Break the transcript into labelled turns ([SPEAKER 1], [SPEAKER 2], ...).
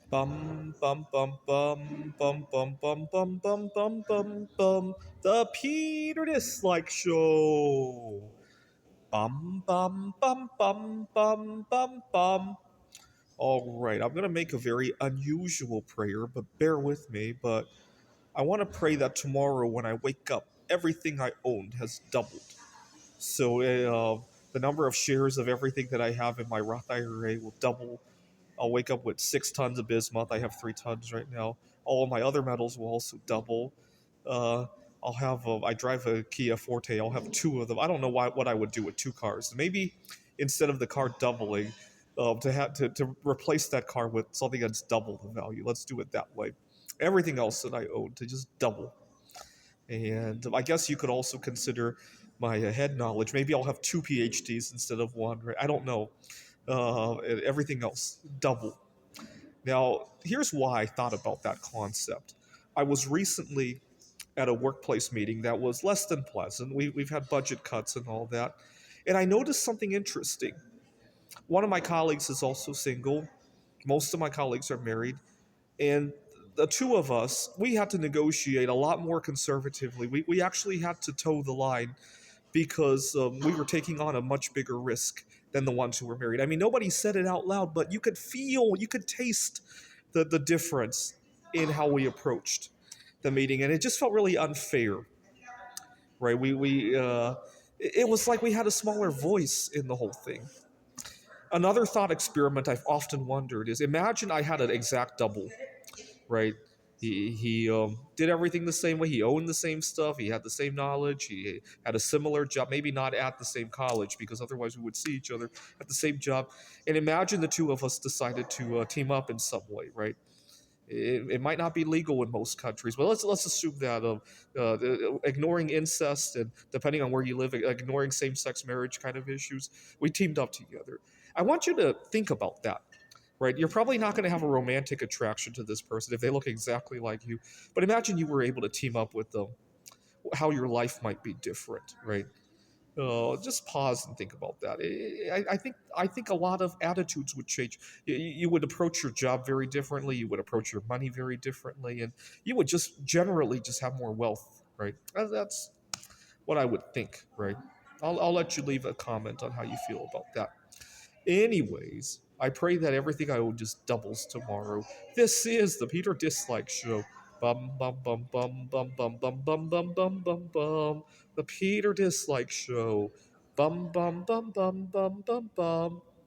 [SPEAKER 1] Bum bum bum bum bum bum bum bum bum bum bum bum. The Peter Dislike Show. Bum bum bum bum bum bum bum. All right, I'm gonna make a very unusual prayer, but bear with me. But I want to pray that tomorrow when I wake up, everything I owned has doubled. So the number of shares of everything that I have in my Roth IRA will double. I'll wake up with 6 tons of bismuth. I have 3 tons right now. All of my other metals will also double. Uh, I'll have. I drive a Kia Forte. I'll have two of them. I don't know what I would do with two cars. Maybe instead of the car doubling, to replace that car with something that's double the value. Let's do it that way. Everything else that I own to just double. And I guess you could also consider my head knowledge. Maybe I'll have two PhDs instead of one. Right? I don't know. And everything else double. Now, here's why I thought about that concept. I was recently at a workplace meeting that was less than pleasant. We've had budget cuts and all that. And I noticed something interesting. One of my colleagues is also single. Most of my colleagues are married. And the two of us, we had to negotiate a lot more conservatively. We actually had to toe the line because we were taking on a much bigger risk than the ones who were married. I mean, nobody said it out loud, but you could feel, you could taste the difference in how we approached the meeting, and it just felt really unfair, right? It was like we had a smaller voice in the whole thing. Another thought experiment I've often wondered is imagine I had an exact double, right? He did everything the same way. He owned the same stuff. He had the same knowledge. He had a similar job, maybe not at the same college because otherwise we would see each other at the same job. And imagine the two of us decided to team up in some way, right? It might not be legal in most countries, but let's assume that ignoring incest and depending on where you live, ignoring same-sex marriage kind of issues, we teamed up together. I want you to think about that, right? You're probably not going to have a romantic attraction to this person if they look exactly like you, but imagine you were able to team up with them. How your life might be different, right? Just pause and think about that. I think a lot of attitudes would change. You would approach your job very differently. You would approach your money very differently, and you would just generally just have more wealth, right? That's what I would think, right? I'll let you leave a comment on how you feel about that. Anyways, I pray that everything I own just doubles tomorrow. This is the Peter Dislike Show. Bum bum bum bum bum bum bum bum bum bum bum bum. The Peter Dislike Show. Bum bum bum bum bum bum bum.